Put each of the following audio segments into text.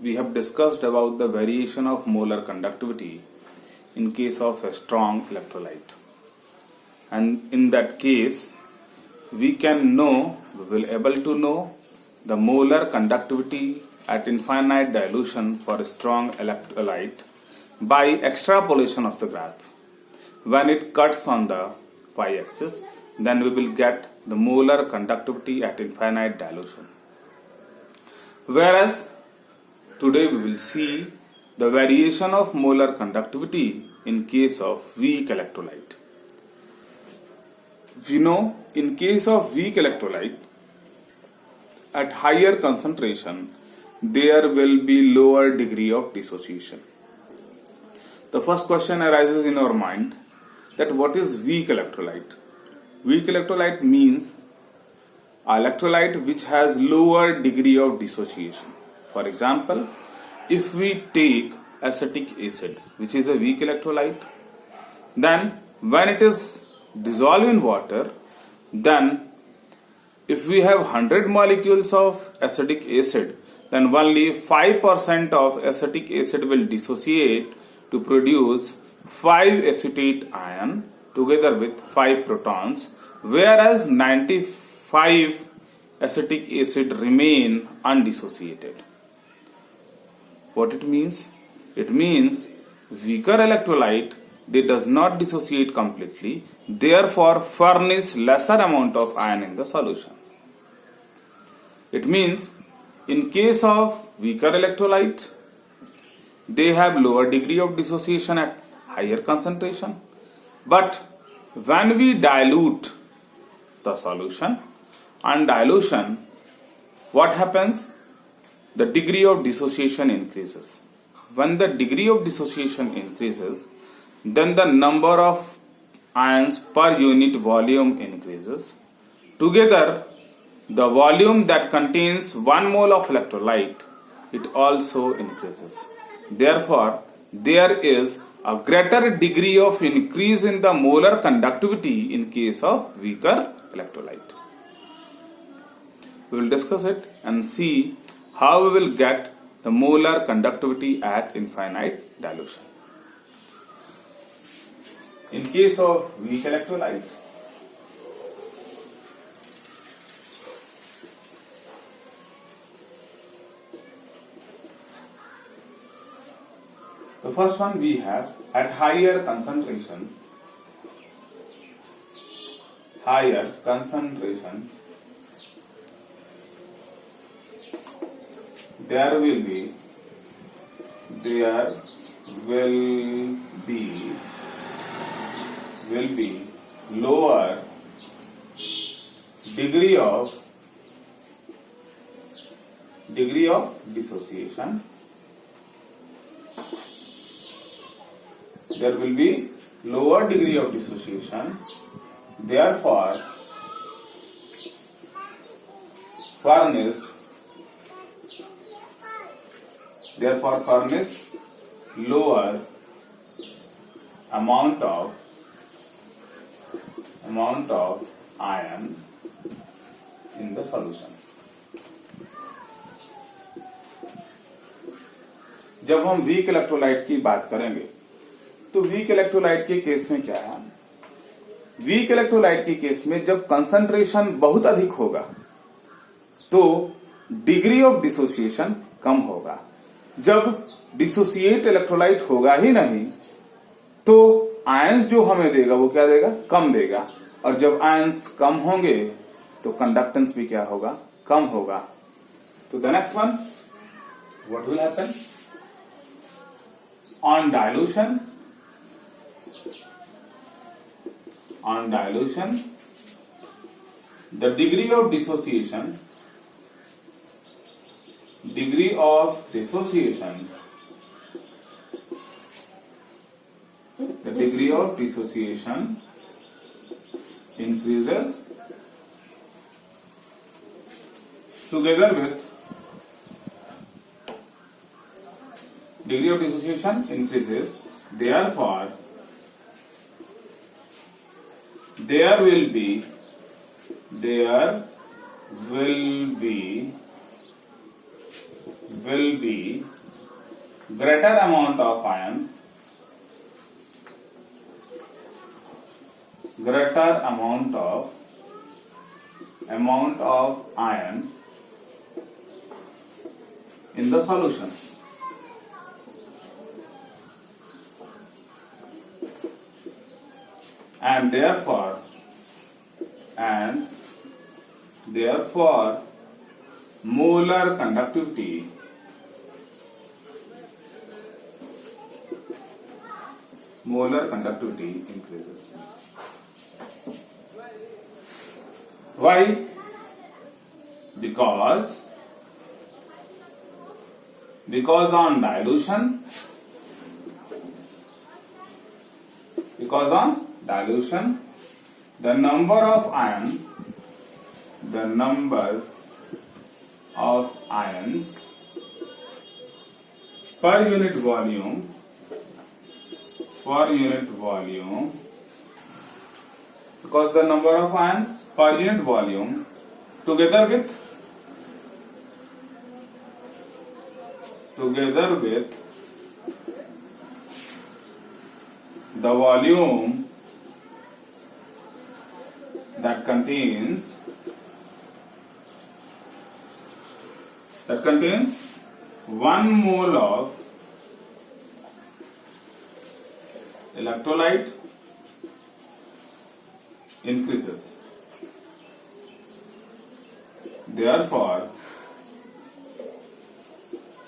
we have discussed about the variation of molar conductivity in case of a strong electrolyte. And in that case, we will able to know the molar conductivity at infinite dilution for a strong electrolyte by extrapolation of the graph. When it cuts on the y-axis, then we will get the molar conductivity at infinite dilution. Whereas today we will see the variation of molar conductivity in case of weak electrolyte. We know in case of weak electrolyte, at higher concentration, there will be lower degree of dissociation. The first question arises in our mind that what is weak electrolyte? Weak electrolyte means electrolyte which has lower degree of dissociation. For example, if we take acetic acid, which is a weak electrolyte, then when it is dissolved in water, then if we have 100 molecules of acetic acid, then only 5% of acetic acid will dissociate to produce 5 acetate ion together with 5 protons, whereas 95 acetic acid remain undissociated. What it means? It means weaker electrolyte, they does not dissociate completely, therefore furnish lesser amount of ion in the solution. It means in case of weaker electrolyte, they have lower degree of dissociation at higher concentration, but when we dilute the solution, on dilution, what happens? The degree of dissociation increases. When the degree of dissociation increases, then the number of ions per unit volume increases. Together, the volume that contains 1 mole of electrolyte, it also increases. Therefore, there is a greater degree of increase in the molar conductivity in case of weaker electrolyte. We will discuss it and see how we will get the molar conductivity at infinite dilution. In case of weak electrolyte, the first one we have at higher concentration, there will be lower degree of dissociation. There will be lower degree of dissociation, therefore furnish lower amount of ion in the solution. जब हम weak electrolyte की बात करेंगे तो weak electrolyte के case में क्या है? वीक इलेक्ट्रोलाइट के केस में जब कंसंट्रेशन बहुत अधिक होगा तो डिग्री ऑफ डिसोसिएशन कम होगा. जब डिसोसिएट इलेक्ट्रोलाइट होगा ही नहीं तो आयंस जो हमें देगा वो क्या देगा? कम देगा. और जब आयंस कम होंगे तो कंडक्टेंस भी क्या होगा? कम होगा. तो the next one, what will happen? On dilution, the degree of dissociation increases together with degree of dissociation increases, therefore there will be will be greater amount of iron, greater amount of iron in the solution. And therefore molar conductivity increases. Why? Because on dilution, the number of ions per unit volume because the number of ions per unit volume together with the volume that contains 1 mole of electrolyte increases. Therefore,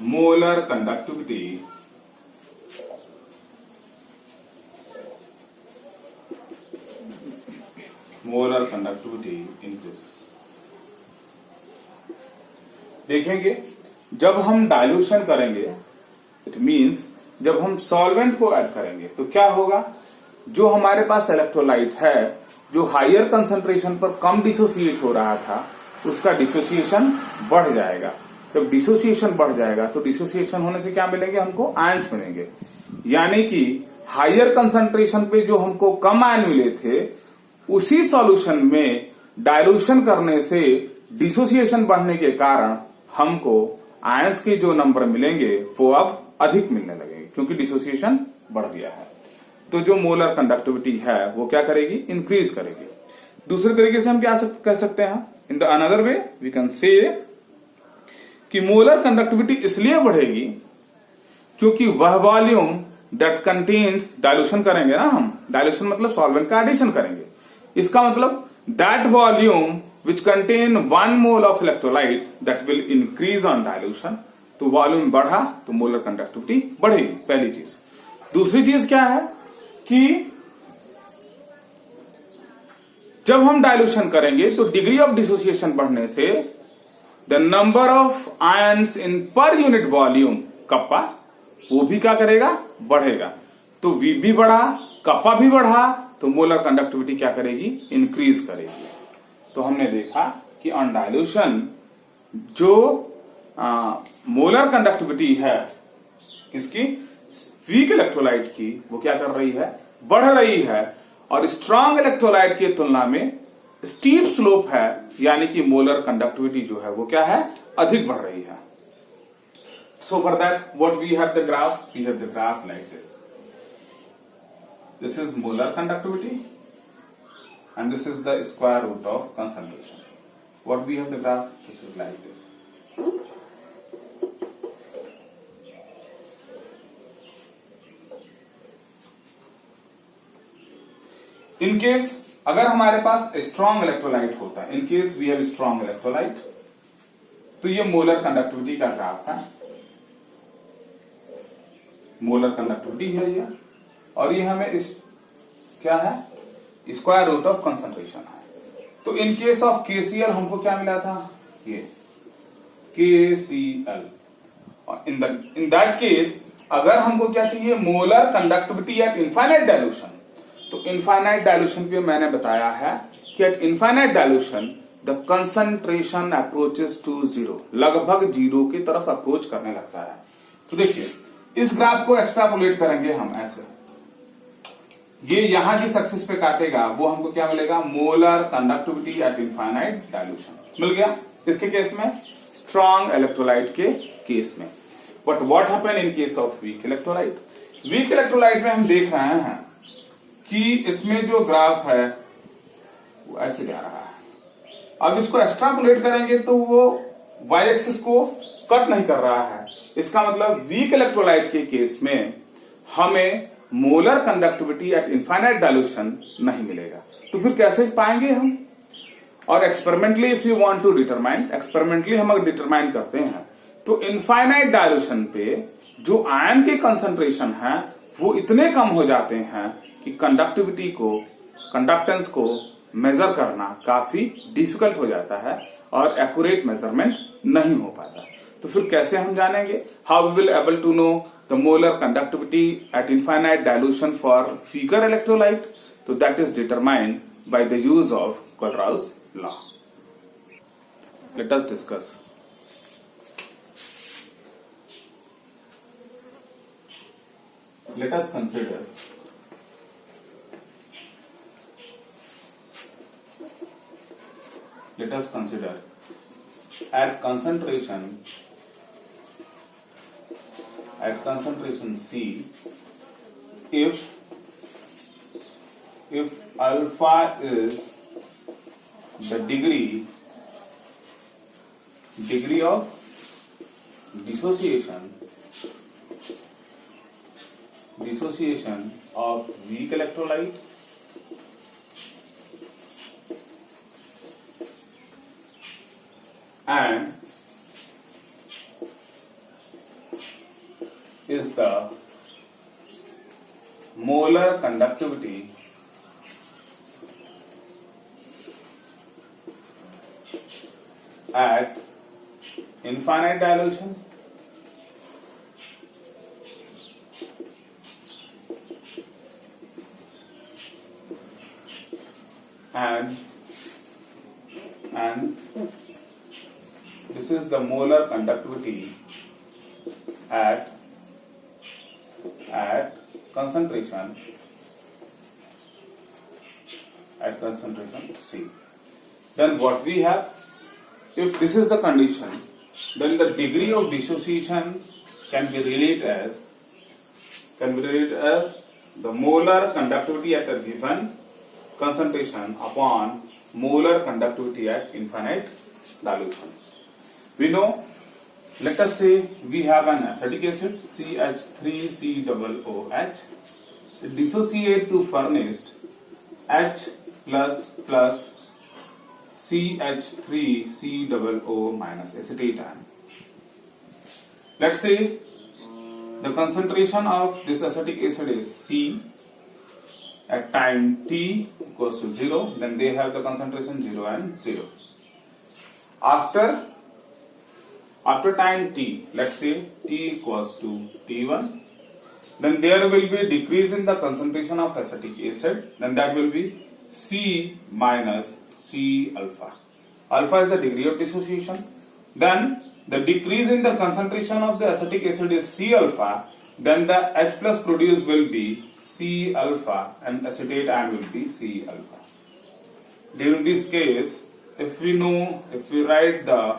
molar conductivity increases. देखेंगे जब हम dilution करेंगे, it means जब हम solvent को add करेंगे तो क्या होगा, जो हमारे पास इलेक्ट्रोलाइट है जो हायर कंसंट्रेशन पर कम डिसोसिएट हो रहा था उसका डिसोसिएशन बढ़ जाएगा। जब डिसोसिएशन बढ़ जाएगा तो डिसोसिएशन होने से क्या मिलेंगे, हमको आयंस मिलेंगे। यानी कि हायर कंसंट्रेशन पे जो हमको कम आयन मिले थे उसी सॉल्यूशन में डाइल्यूशन करने से डिसोसिएशन बढ़ने के कारण हमको आयंस के जो नंबर मिलेंगे वो अब अधिक मिलने लगेंगे क्योंकि डिसोसिएशन बढ़ गया है। तो जो मोलर कंडक्टिविटी है वो क्या करेगी, इंक्रीज करेगी। दूसरे तरीके से हम क्या कह सकते हैं, in the another way we can say कि मोलर कंडक्टिविटी इसलिए बढ़ेगी क्योंकि वह वॉल्यूम दैट कंटेन्स, डाइल्यूशन करेंगे ना हम, डाइल्यूशन मतलब सॉल्वेंट का एडिशन करेंगे, इसका मतलब that volume which contain 1 mole of electrolyte that will increase on dilution। तो वॉल्यूम बढ़ा तो मोलर कंडक्टिविटी बढ़ेगी, पहली चीज। दूसरी चीज क्या है कि जब हम डाइल्यूशन करेंगे तो डिग्री ऑफ डिसोसिएशन बढ़ने से the number of ions in per unit volume kappa वो भी क्या करेगा, बढ़ेगा। तो वी भी बढ़ा, कप्पा भी बढ़ा तो मोलर कंडक्टिविटी क्या करेगी, इंक्रीज करेगी। तो हमने देखा कि ऑन डाइल्यूशन जो मोलर कंडक्टिविटी है इसकी वीक इलेक्ट्रोलाइट की वो क्या कर रही है, बढ़ रही है, और स्ट्रांग इलेक्ट्रोलाइट की तुलना में स्टीप स्लोप है, यानी कि मोलर कंडक्टिविटी जो है वो क्या है, अधिक बढ़ रही है। So for that what we have the graph like this is molar conductivity and this is the square root of concentration. What we have the graph, this is like this. In case अगर हमारे पास strong electrolyte होता है, in case we have strong electrolyte, तो ये molar conductivity का graph है, molar conductivity है ये, और ये हमें इस क्या है, स्क्वायर रूट ऑफ कंसंट्रेशन है। तो इन केस ऑफ KCl हमको क्या मिला था, ये KCl। इन दैट केस अगर हमको क्या चाहिए, molar conductivity at infinite dilution, तो इनफाइनाइट डाइल्यूशन पे मैंने बताया है कि at infinite dilution the concentration approaches to zero, लगभग जीरो की तरफ अप्रोच करने लगता है। तो देखिए इस ग्राफ को एक्स्ट्रापोलेट करेंगे हम ऐसे, ये यहां जिस एक्सिस पे काटेगा वो हमको क्या मिलेगा, molar conductivity at infinite dilution मिल गया। इसके केस में स्ट्रॉन्ग इलेक्ट्रोलाइट के केस में। But what happen in case of weak electrolyte? Weak electrolyte में हम देख रहे हैं कि इसमें जो ग्राफ है वो ऐसे जा रहा है। अब इसको एक्स्ट्रापोलेट करेंगे तो वो वाई एक्सिस को कट नहीं कर रहा है। इसका मतलब वीक इलेक्ट्रोलाइट के केस में हमें molar conductivity at infinite dilution नहीं मिलेगा। तो फिर कैसे पाएंगे हम? और experimentally if you want to determine, experimentally हम अगर डिटरमाइन करते हैं तो इनफाइनाइट डाइल्यूशन पे जो आयन के कंसंट्रेशन है वो इतने कम हो जाते हैं कि कंडक्टिविटी को, कंडक्टेंस को मेजर करना काफी डिफिकल्ट हो जाता है और एक्यूरेट मेजरमेंट नहीं हो पाता। तो फिर कैसे हम जानेंगे? How we will able to know the molar conductivity at infinite dilution for weaker electrolyte? तो that is determined by the use of Kohlrausch law. Let us discuss. Let us consider at concentration C, if alpha is the degree of dissociation of weak electrolyte and is the molar conductivity at infinite dilution, and this is the molar conductivity at concentration C. Then what we have, if this is the condition, then the degree of dissociation can be related as the molar conductivity at a given concentration upon molar conductivity at infinite dilution. We know, let us say we have an acetic acid CH3COOH. It dissociate to furnished H plus CH3COO minus acetate ion. Let's say the concentration of this acetic acid is C at time t equals to 0, then they have the concentration 0 and 0. After time t, let's say t equals to t1, then there will be a decrease in the concentration of acetic acid, then that will be C minus C alpha. Alpha is the degree of dissociation. Then the decrease in the concentration of the acetic acid is C alpha, then the H plus produced will be C alpha and acetate ion will be C alpha. During this case, if we write the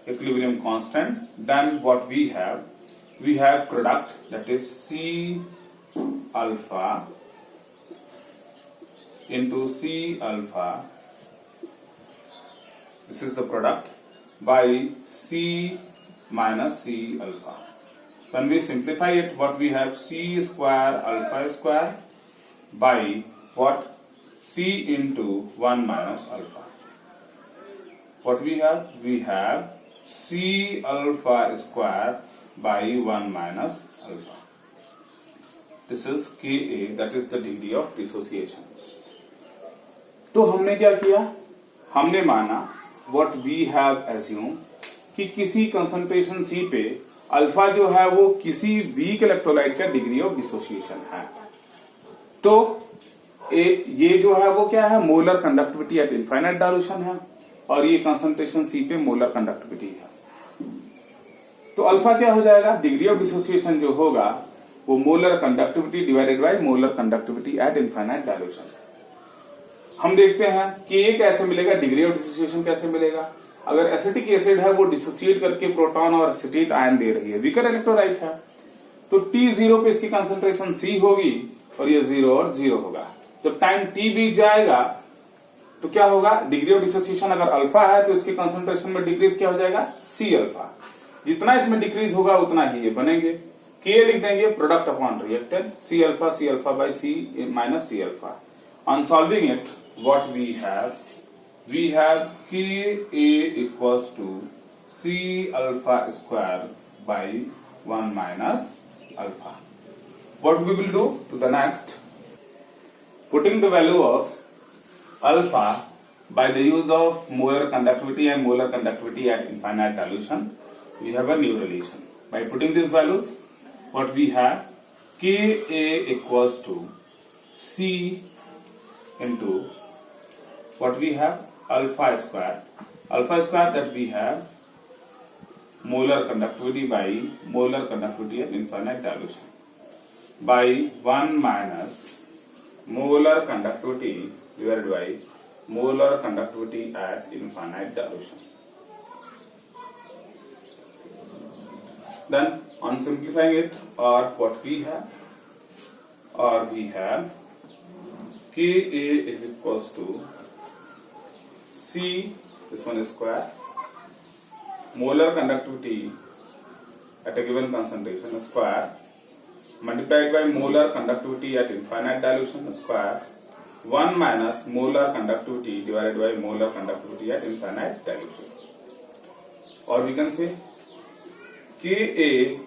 equilibrium constant, then what we have product, that is C alpha into C alpha. This is the product by C minus C alpha. When we simplify it, what we have, C square alpha square by what? C into 1 minus alpha. What we have? We have C alpha square by 1 minus alpha. This is Ka, that is the degree of dissociation. तो हमने क्या किया? हमने माना what we have assumed कि किसी concentration C पे alpha जो है वो किसी वीक इलेक्ट्रोलाइट का डिग्री ऑफ डिसोसिएशन है। तो ये जो है वो क्या है? Molar conductivity at infinite dilution है और ये कंसंट्रेशन C पे मोलर कंडक्टिविटी है। तो अल्फा क्या हो जाएगा? डिग्री ऑफ डिसोसिएशन जो होगा वो molar conductivity divided by molar conductivity at infinite dilution. हम देखते हैं कि ये कैसे मिलेगा, डिग्री ऑफ डिसोसिएशन कैसे मिलेगा। अगर एसिटिक एसिड है वो डिसोसिएट करके प्रोटॉन और एसिटेट आयन दे रही है, वीकर इलेक्ट्रोलाइट है, तो T0 पे इसकी कंसंट्रेशन C होगी और ये 0 और 0 होगा। जब टाइम T बीत जाएगा तो क्या होगा, डिग्री ऑफ डिसोसिएशन अगर अल्फा है तो इसके कंसंट्रेशन में डिक्रीज क्या हो जाएगा, C अल्फा। जितना इसमें डिक्रीज होगा उतना ही ये बनेंगे। K लिख देंगे product upon reactant, C alpha by C minus C alpha. On solving it what we have Ka equals to C alpha square by 1 minus alpha. What we will do to the next, putting the value of alpha by the use of molar conductivity and molar conductivity at infinite dilution, we have a new relation. By putting these values, what we have, Ka equals to C into what we have, alpha square that we have molar conductivity by molar conductivity at infinite dilution by 1 minus molar conductivity divided by molar conductivity at infinite dilution. Then on simplifying it, or what we have, Ka is equals to C, this one is square, molar conductivity at a given concentration square multiplied by molar conductivity at infinite dilution square 1 minus molar conductivity divided by molar conductivity at infinite dilution. Or we can say Ka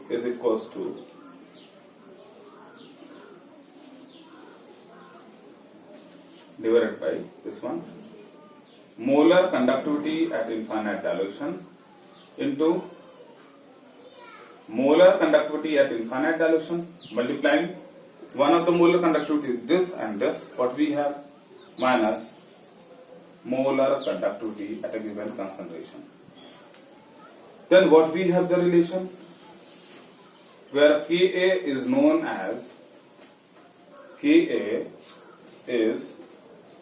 is equals to divided by this one, molar conductivity at infinite dilution into molar conductivity at infinite dilution multiplying one of the molar conductivity is this and this, what we have, minus molar conductivity at a given concentration. Then what we have, the relation where Ka is known as, Ka is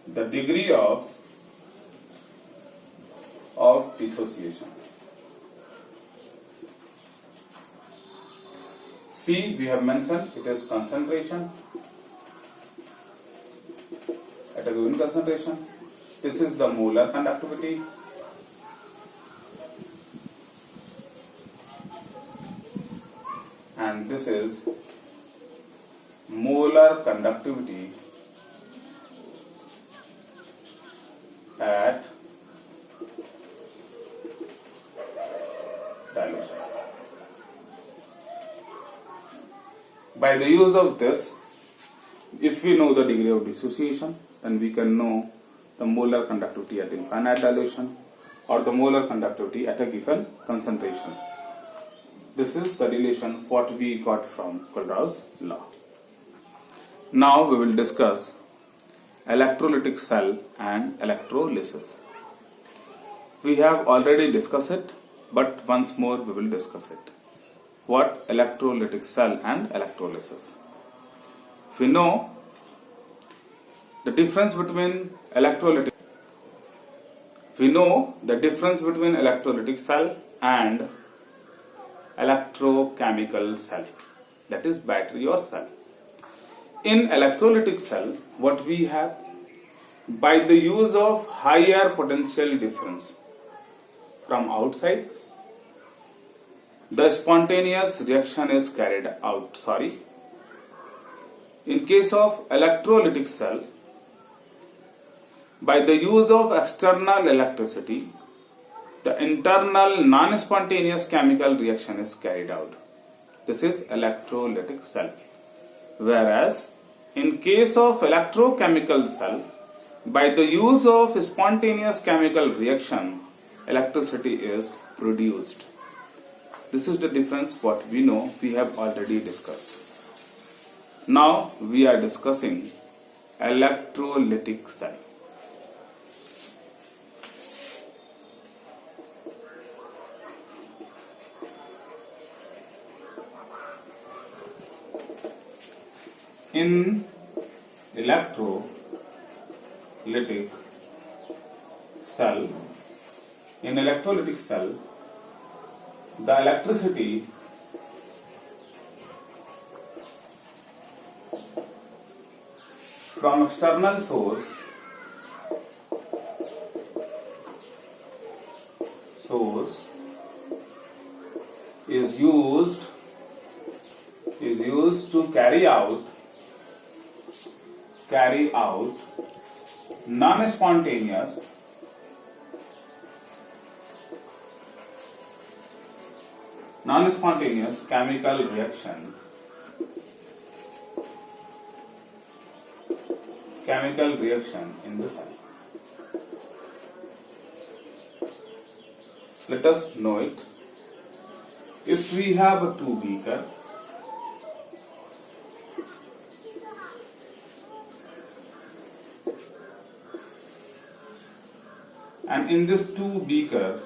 the degree of dissociation. C we have mentioned, it is concentration at a given concentration. This is the molar conductivity. And this is molar conductivity at dilution. By the use of this, if we know the degree of dissociation, then we can know the molar conductivity at infinite dilution or the molar conductivity at a given concentration. This is the relation what we got from Kohlrausch law. Now we will discuss electrolytic cell and electrolysis. We have already discussed it, but once more we will discuss it. What electrolytic cell and electrolysis? We know the difference between electrolytic cell and electrochemical cell, that is battery or cell. In electrolytic cell, what we have, by the use of higher potential difference from outside, the spontaneous reaction is carried out. In case of electrolytic cell, by the use of external electricity, the internal non-spontaneous chemical reaction is carried out. This is electrolytic cell. Whereas in case of electrochemical cell, by the use of spontaneous chemical reaction, electricity is produced. This is the difference what we know, we have already discussed. Now we are discussing electrolytic cell. In electrolytic cell, in electrolytic cell, the electricity from external source is used to carry out non-spontaneous chemical reaction in the cell. Let us know it. If we have a two beaker, and in this two beaker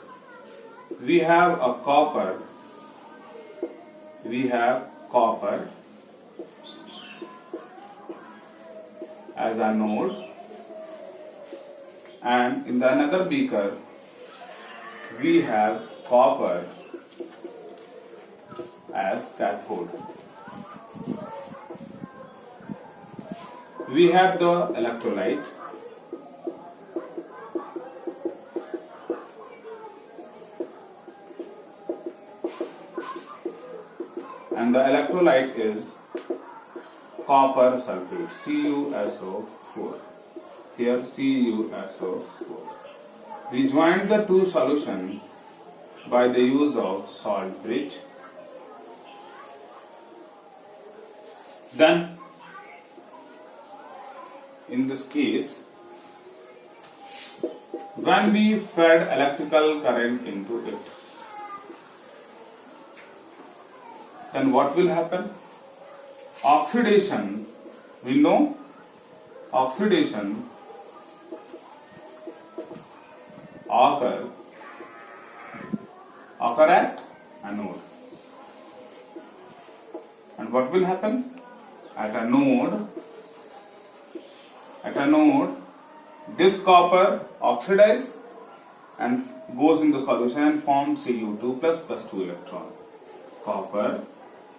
we have a copper as anode, and in the another beaker we have copper as cathode. We have the electrolyte, and the electrolyte is copper sulfate, CuSO4. Here CuSO4. We joined the two solutions by the use of salt bridge. Then, in this case, when we fed electrical current into it, then what will happen? Oxidation, we know oxidation occur at anode. And what will happen? At anode, this copper oxidizes and goes into solution and forms Cu2 plus 2 electron. Copper,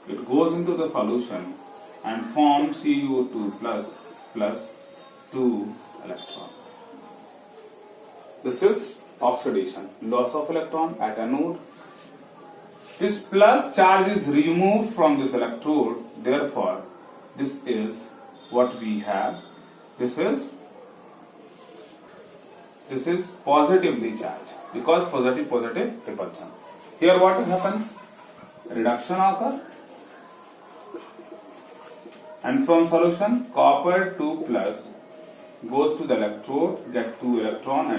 it goes into the solution and forms Cu2 plus 2 electron. This is oxidation, loss of electron at anode. This plus charge is removed from this electrode, therefore this is what we have. This is positively charged because positive repulsion. Here what happens? Reduction occurs, and from solution copper 2 plus goes to the electrode, get 2 electron and